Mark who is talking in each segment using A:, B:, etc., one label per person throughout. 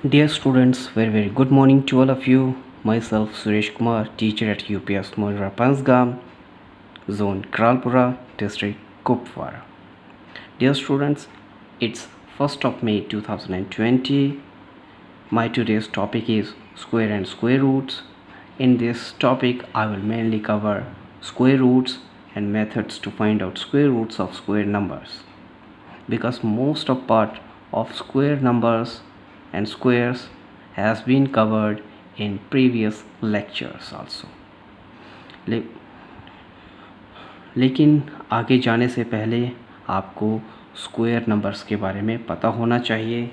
A: Dear students, very good morning to all of you. Myself Suresh Kumar, teacher at UPS Moira Pansgam, Zone Kralpura, District Kupwara. Dear students, it's 1st of May 2020. My today's topic is square and square roots. In this topic, I will mainly cover square roots and methods to find out square roots of square numbers, because most of part of square numbers and squares has been covered in previous lectures also. लेकिन आगे जाने से पहले आपको square numbers के बारे में पता होना चाहिए।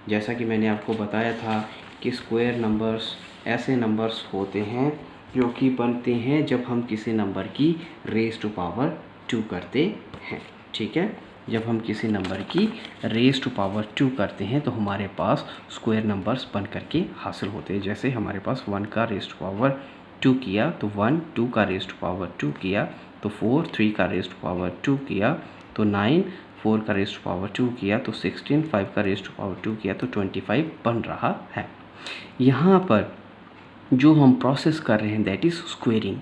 A: जैसा कि मैंने आपको बताया था कि स्क्वायर नंबर्स ऐसे नंबर्स होते हैं जो कि बनते हैं जब हम किसी नंबर की रेज़ टू पावर 2 करते हैं। ठीक है, जब हम किसी नंबर की रेज़ टू पावर 2 करते हैं तो हमारे पास स्क्वायर नंबर्स बन करके हासिल होते हैं। जैसे हमारे पास 1 का रेज़ टू पावर 2 किया तो 1, 2 का रेज़ टू पावर 2 किया तो 4, 3 का रेज़ टू पावर 2 किया तो 9, 4 का रेज़ टू पावर 2 किया तो 16, 5 का रेज़ टू पावर 2 किया तो 25 बन रहा है। यहाँ पर जो हम प्रोसेस कर रहे हैं दैट इज़ स्क्वेयरिंग।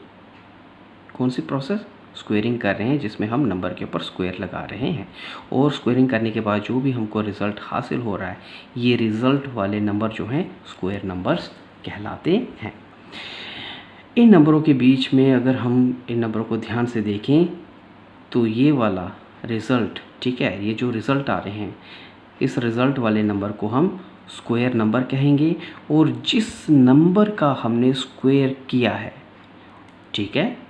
A: कौन सी प्रोसेस? स्क्वेयरिंग कर रहे हैं, जिसमें हम नंबर के ऊपर स्क्वायर लगा रहे हैं। और स्क्वेयरिंग करने के बाद जो भी हमको रिज़ल्ट हासिल हो रहा है, ये रिज़ल्ट वाले नंबर जो हैं स्क्वायर नंबर्स कहलाते हैं। इन नंबरों के बीच में अगर हम इन नंबरों को ध्यान से देखें तो ये वाला रिज़ल्ट, ठीक है, ये जो रिज़ल्ट आ रहे हैं, इस रिज़ल्ट वाले नंबर को हम स्क्वायर नंबर कहेंगे। और जिस नंबर का हमने स्क्वायर किया है, ठीक है,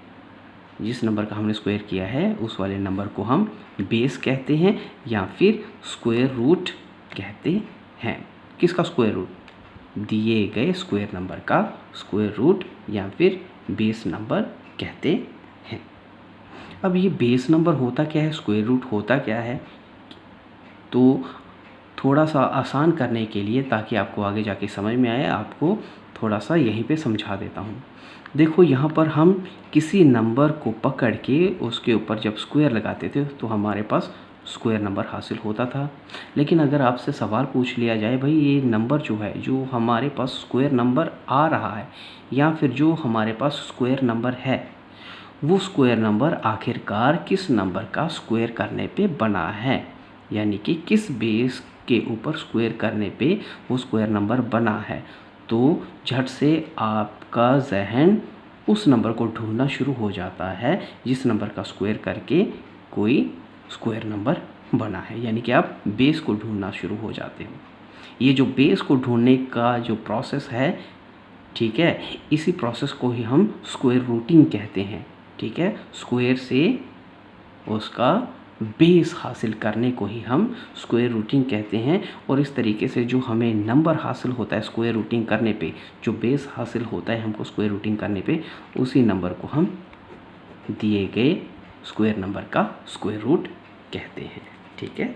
A: जिस नंबर का हमने स्क्वायर किया है उस वाले नंबर को हम बेस कहते हैं या फिर स्क्वायर रूट कहते हैं। किसका स्क्वायर रूट? दिए गए स्क्वायर नंबर का स्क्वायर रूट या फिर बेस नंबर कहते हैं। अब ये बेस नंबर होता क्या है, स्क्वायर रूट होता क्या है, तो थोड़ा सा आसान करने के लिए, ताकि आपको आगे जाके समझ में आए, आपको थोड़ा सा यहीं पे समझा देता हूँ। देखो, यहाँ पर हम किसी नंबर को पकड़ के उसके ऊपर जब स्क्वायर लगाते थे तो हमारे पास स्क्वायर नंबर हासिल होता था। लेकिन अगर आपसे सवाल पूछ लिया जाए, भाई ये नंबर जो है, जो हमारे पास स्क्वायर नंबर आ रहा है या फिर जो हमारे पास स्क्वायर नंबर है, वो स्क्वायर नंबर आखिरकार किस नंबर का स्क्वायर करने पे बना है, यानी कि किस बेस के ऊपर स्क्वायर करने पे वो स्क्वायर नंबर बना है, तो झट से आपका जहन उस नंबर को ढूंढना शुरू हो जाता है जिस नंबर का स्क्वायर करके कोई स्क्वायर नंबर बना है, यानी कि आप बेस को ढूंढना शुरू हो जाते हो। ये जो बेस को ढूंढने का जो प्रोसेस है, ठीक है, इसी प्रोसेस को ही हम स्क्वायर रूटिंग कहते हैं। ठीक है, स्क्वायर से उसका बेस हासिल करने को ही हम स्क्वायर रूटिंग कहते हैं। और इस तरीके से जो हमें नंबर हासिल होता है स्क्वायर रूटिंग करने पे, जो बेस हासिल होता है हमको स्क्वायर रूटिंग करने पे, उसी नंबर को हम दिए गए स्क्वायर नंबर का स्क्वायर रूट कहते हैं। ठीक है,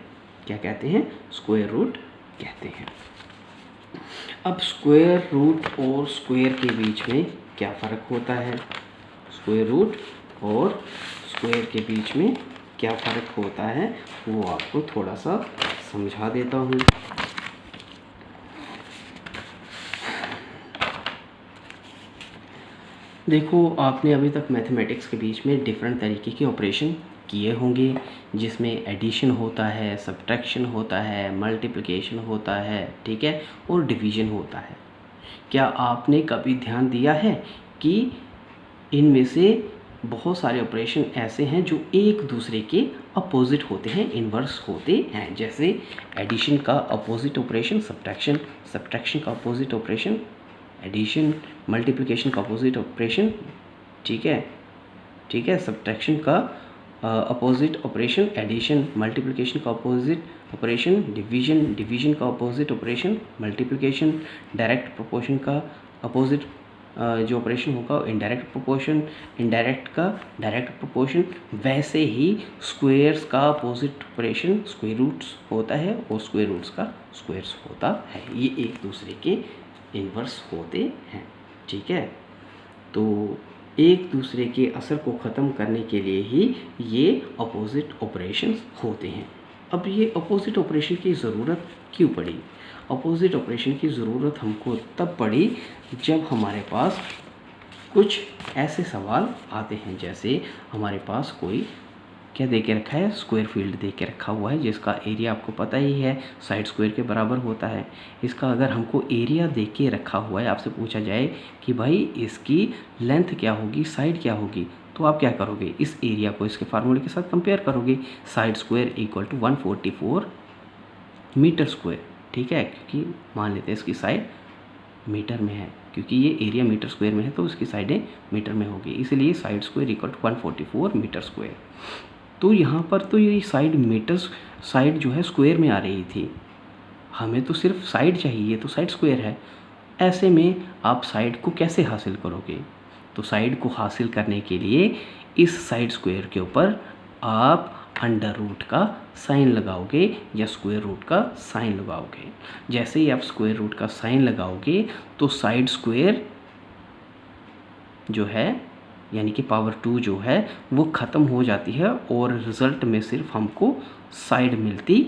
A: क्या कहते हैं? स्क्वायर रूट कहते हैं। अब स्क्वायर रूट और स्क्वायर के बीच में क्या फ़र्क होता है? स्क्वायर रूट और स्क्वायर के बीच में क्या फ़र्क होता है वो आपको थोड़ा सा समझा देता हूँ। देखो, आपने अभी तक मैथमेटिक्स के बीच में डिफरेंट तरीके के ऑपरेशन किए होंगे, जिसमें एडिशन होता है, सब्ट्रैक्शन होता है, मल्टीप्लिकेशन होता है, ठीक है, और डिवीज़न होता है। क्या आपने कभी ध्यान दिया है कि इनमें से बहुत सारे ऑपरेशन ऐसे हैं जो एक दूसरे के अपोजिट होते हैं, इन्वर्स होते हैं? जैसे एडिशन का अपोजिट ऑपरेशन सब्ट्रैक्शन, सब्ट्रैक्शन का अपोजिट ऑपरेशन एडिशन, मल्टीप्लिकेशन का अपोजिट ऑपरेशन, ठीक है, ठीक है, सब्ट्रैक्शन का अपोजिट ऑपरेशन एडिशन, मल्टीप्लिकेशन का अपोजिट ऑपरेशन डिवीजन, डिवीजन का opposite operation multiplication, direct proportion का अपोजिट जो ऑपरेशन होगा इनडायरेक्ट प्रोपोर्शन, इनडायरेक्ट का डायरेक्ट प्रोपोर्शन। वैसे ही स्क्वेयर्स का अपोजिट ऑपरेशन स्क्वायर रूट्स होता है और स्क्वायर रूट्स का स्क्वायर्स होता है। ये एक दूसरे के इन्वर्स होते हैं। ठीक है, तो एक दूसरे के असर को ख़त्म करने के लिए ही ये अपोजिट ऑपरेशंस होते हैं। अब ये अपोजिट ऑपरेशन की ज़रूरत क्यों पड़ी? अपोजिट ऑपरेशन की ज़रूरत हमको तब पड़ी जब हमारे पास कुछ ऐसे सवाल आते हैं, जैसे हमारे पास कोई क्या दे के रखा है, स्क्वायर फील्ड दे के रखा हुआ है जिसका एरिया आपको पता ही है साइड स्क्वायर के बराबर होता है। इसका अगर हमको एरिया दे के रखा हुआ है, आपसे पूछा जाए कि भाई इसकी लेंथ क्या होगी, साइड क्या होगी, तो आप क्या करोगे, इस एरिया को इसके फार्मूले के साथ कंपेयर करोगे। Side square equal to 144 meter square, ठीक है, क्योंकि मान लेते हैं इसकी साइड मीटर में है, क्योंकि ये एरिया मीटर स्क्वायर में है तो उसकी साइडें मीटर में होगी, इसलिए side square equal to 144 meter square. तो यहाँ पर तो ये साइड जो है स्क्वायर में आ रही थी, हमें तो सिर्फ साइड चाहिए, तो साइड स्क्वायर है। ऐसे में आप साइड को कैसे हासिल करोगे? तो साइड को हासिल करने के लिए इस साइड स्क्वायर के ऊपर आप अंडर रूट का साइन लगाओगे या स्क्वायर रूट का साइन लगाओगे। जैसे ही आप स्क्वायर रूट का साइन लगाओगे तो साइड स्क्वायर जो है यानी कि पावर 2 जो है वो ख़त्म हो जाती है और रिज़ल्ट में सिर्फ हमको साइड मिलती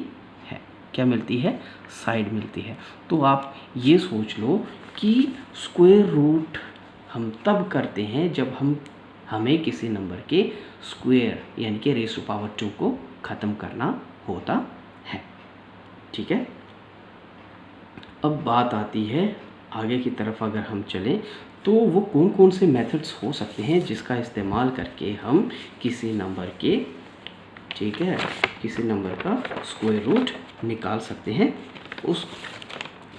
A: है। क्या मिलती है? साइड मिलती है। तो आप ये सोच लो कि स्क्वायर रूट हम तब करते हैं जब हमें किसी नंबर के स्क्वायर यानी कि रेज़ टू पावर 2 को ख़त्म करना होता है। ठीक है, अब बात आती है आगे की तरफ। अगर हम चलें तो वो कौन कौन से मेथड्स हो सकते हैं जिसका इस्तेमाल करके हम किसी नंबर के, ठीक है, किसी नंबर का स्क्वायर रूट निकाल सकते हैं। उस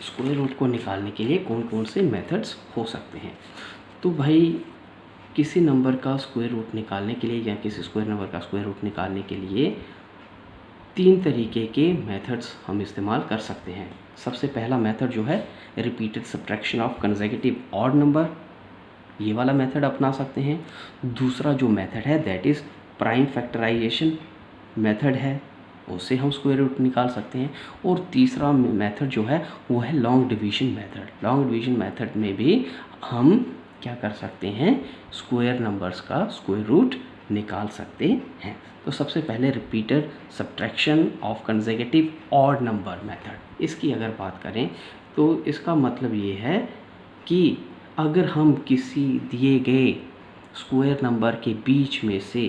A: स्क्वायर रूट को निकालने के लिए कौन कौन से मेथड्स हो सकते हैं? तो भाई किसी नंबर का स्क्वायर रूट निकालने के लिए या किसी स्क्वायर नंबर का स्क्वायर रूट निकालने के लिए 3 तरीके के मेथड्स हम इस्तेमाल कर सकते हैं। सबसे पहला मेथड जो है repeated subtraction of consecutive odd number, ये वाला मेथड अपना सकते हैं। दूसरा जो मेथड है that is prime factorization method है, उससे हम स्क्वायर रूट निकाल सकते हैं। और तीसरा मेथड जो है वो है long division method. Long division method में भी हम क्या कर सकते हैं, स्क्वायर नंबर्स का स्क्वायर रूट निकाल सकते हैं। तो सबसे पहले repeated subtraction of consecutive odd number method, इसकी अगर बात करें तो इसका मतलब ये है कि अगर हम किसी दिए गए स्क्वायर नंबर के बीच में से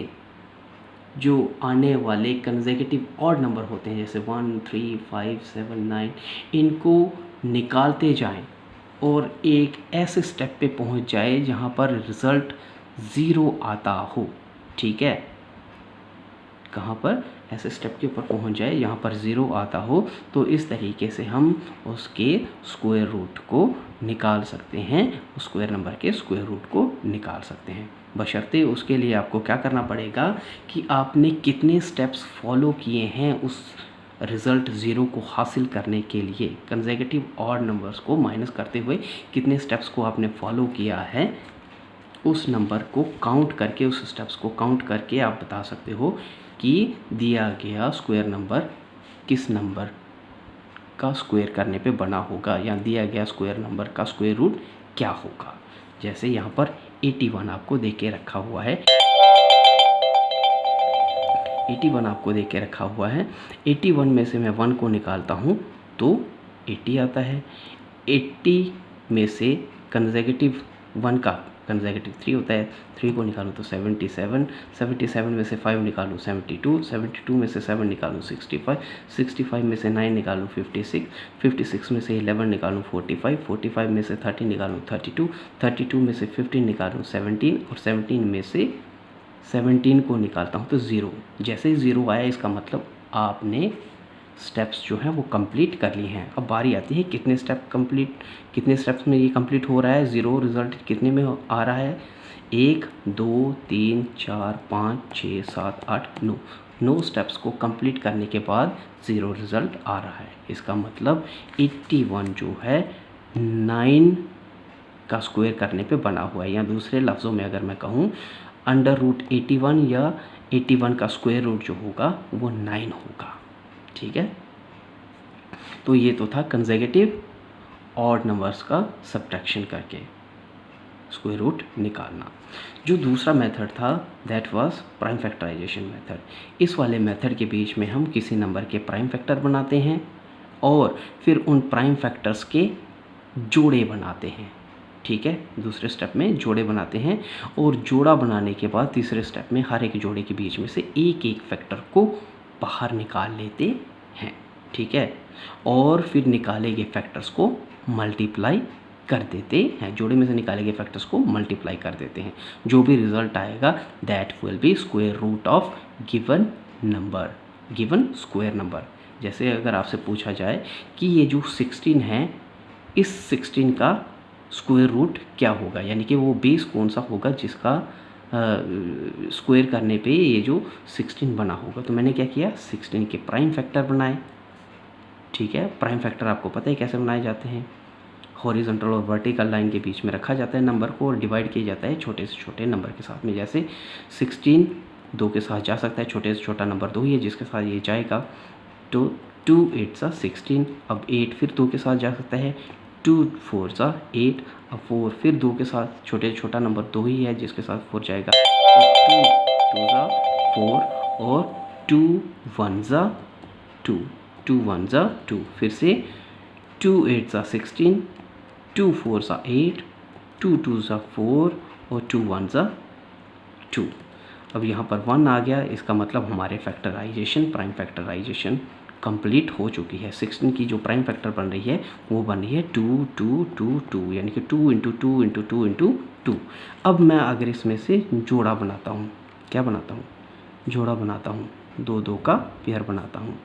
A: जो आने वाले कंसेक्यूटिव ऑड नंबर होते हैं जैसे 1, 3, 5, 7, 9, इनको निकालते जाएं और एक ऐसे स्टेप पे पहुंच जाए जहां पर रिज़ल्ट 0 आता हो। ठीक है, कहाँ पर? ऐसे स्टेप के ऊपर पहुंच जाए यहाँ पर 0 आता हो, तो इस तरीके से हम उसके स्क्वायर रूट को निकाल सकते हैं, स्क्वायर नंबर के स्क्वायर रूट को निकाल सकते हैं। बशर्ते उसके लिए आपको क्या करना पड़ेगा कि आपने कितने स्टेप्स फॉलो किए हैं उस रिज़ल्ट 0 को हासिल करने के लिए। कंसेक्यूटिव ऑड नंबर्स को माइनस करते हुए कितने स्टेप्स को आपने फॉलो किया है, उस नंबर को काउंट करके, उस स्टेप्स को काउंट करके आप बता सकते हो कि दिया गया स्क्वायर नंबर किस नंबर का स्क्वायर करने पे बना होगा या दिया गया स्क्वायर नंबर का स्क्वायर रूट क्या होगा। जैसे यहाँ पर 81 आपको दे के रखा हुआ है, 81 आपको दे के रखा हुआ है। 81 में से मैं 1 को निकालता हूँ तो 80 आता है। 80 में से कंसेक्यूटिव 1 का कंसेक्यूटिव 3 होता है, 3 को निकालूँ तो 77, 77 में से 5 निकालूँ 72, 72 में से 7 निकालूँ 65, 65 में से 9 निकालूँ 56, 56 में से 11 निकालूँ 45, 45 में से 30 निकालूँ 32, 32 में से 15 निकालूँ 17 और 17 में से 17 को निकालता हूँ तो 0। जैसे ही 0 आया इसका मतलब आपने स्टेप्स जो हैं वो कंप्लीट कर लिए हैं। अब बारी आती है कितने स्टेप्स में ये कंप्लीट हो रहा है, 0 रिज़ल्ट कितने में आ रहा है, 1, 2, 3, 4, 5, 6, 7, 8, 9 स्टेप्स को कंप्लीट करने के बाद 0 रिज़ल्ट आ रहा है। इसका मतलब 81 जो है 9 का स्क्वायर करने पे बना हुआ है, या दूसरे लफ्ज़ों में अगर मैं कहूँ अंडर रूट 81 या 81 का स्क्वायर रूट जो होगा वो 9 होगा। ठीक है, तो ये तो था कंसेक्यूटिव ऑड नंबर्स का सब्ट्रैक्शन करके स्क्वायर रूट निकालना। जो दूसरा मेथड था that was prime factorization method. इस वाले मेथड के बीच में हम किसी नंबर के प्राइम फैक्टर बनाते हैं और फिर उन प्राइम फैक्टर्स के जोड़े बनाते हैं। ठीक है, दूसरे स्टेप में जोड़े बनाते हैं और जोड़ा बनाने के बाद तीसरे स्टेप में हर एक जोड़े के बीच में से एक एक फैक्टर को बाहर निकाल लेते हैं। ठीक है, और फिर निकाले गए फैक्टर्स को मल्टीप्लाई कर देते हैं। जोड़े में से निकाले गए फैक्टर्स को मल्टीप्लाई कर देते हैं। जो भी रिजल्ट आएगा that will be square root of given number, given square number. जैसे अगर आपसे पूछा जाए कि ये जो 16 है, इस 16 का स्क्वायर रूट क्या होगा, यानी कि वो बेस कौन सा होगा जिसका स्क्वायर करने पे ये जो 16 बना होगा। तो मैंने क्या किया, 16 के प्राइम फैक्टर बनाए। ठीक है, प्राइम फैक्टर आपको पता है कैसे बनाए जाते हैं। हॉरिजॉन्टल और वर्टिकल लाइन के बीच में रखा जाता है नंबर को और डिवाइड किया जाता है छोटे से छोटे नंबर के साथ में। जैसे 16 2 के साथ जा सकता है, छोटे से छोटा नंबर 2 ही है जिसके साथ ये जाएगा। तो 2 8 सा 16, अब 8 फिर 2 के साथ जा सकता है, 2 4 सा 8, अब 4 फिर 2 के साथ, छोटे से छोटा नंबर 2 ही है जिसके साथ 4 जाएगा। 2 2 सा 4 और 2 1 सा 2, 2 1 सा 2, फिर से 2 8 सा 16, 2 4 सा 8, 2 2 सा 4 और 2 1 सा 2। अब यहाँ पर 1 आ गया, इसका मतलब हमारे फैक्टराइजेशन, प्राइम फैक्टराइजेशन कंप्लीट हो चुकी है। 16 की जो प्राइम फैक्टर बन रही है वो बन रही है 2 2 2 2, यानी कि 2 इंटू 2 इंटू 2 इंटू 2। अब मैं अगर इसमें से जोड़ा बनाता हूँ, क्या बनाता हूँ, जोड़ा बनाता हूँ, 2 2 का पेयर बनाता हूँ।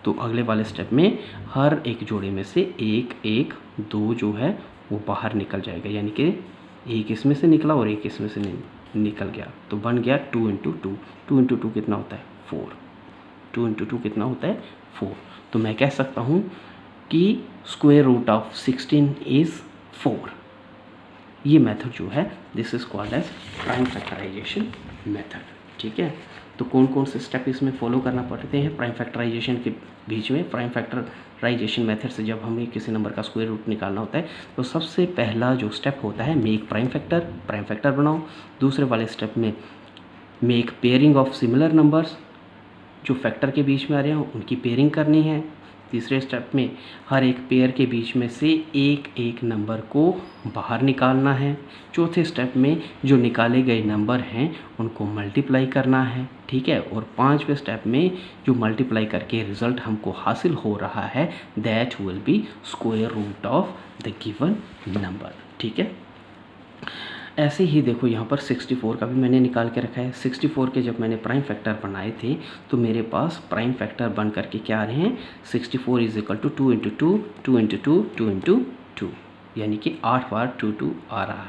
A: तो अगले वाले स्टेप में हर एक जोड़े में से एक एक 2 जो है वो बाहर निकल जाएगा, यानी कि एक इसमें से निकला और एक इसमें से निकल गया। तो बन गया 2 इंटू 2, 2 इंटू 2 कितना होता है 4, 2 इंटू 2 कितना होता है 4। तो मैं कह सकता हूँ कि स्क्वायर रूट ऑफ 16 इज़ 4। ये मेथड जो है this is called as prime factorization method. ठीक है, तो कौन कौन से स्टेप इसमें फॉलो करना पड़ते हैं प्राइम फैक्टराइजेशन के बीच में। प्राइम फैक्टराइजेशन मेथड से जब हमें किसी नंबर का स्क्वायर रूट निकालना होता है तो सबसे पहला जो स्टेप होता है मेक प्राइम फैक्टर बनाओ। दूसरे वाले स्टेप में make pairing of similar numbers, जो फैक्टर के बीच में आ रहे हैं उनकी पेयरिंग करनी है। तीसरे स्टेप में हर एक पेयर के बीच में से एक एक नंबर को बाहर निकालना है। चौथे स्टेप में जो निकाले गए नंबर हैं उनको मल्टीप्लाई करना है। ठीक है, और पांचवें स्टेप में जो मल्टीप्लाई करके रिज़ल्ट हमको हासिल हो रहा है that will be square root of the given number. ठीक है, ऐसे ही देखो यहाँ पर 64 का भी मैंने निकाल के रखा है। 64 के जब मैंने प्राइम फैक्टर बनाए थे तो मेरे पास प्राइम फैक्टर बन करके क्या आ रहे हैं 64 is equal to 2 into 2 2 into 2 2 into 2, यानी कि 8 बार 2 2 आ रहा है।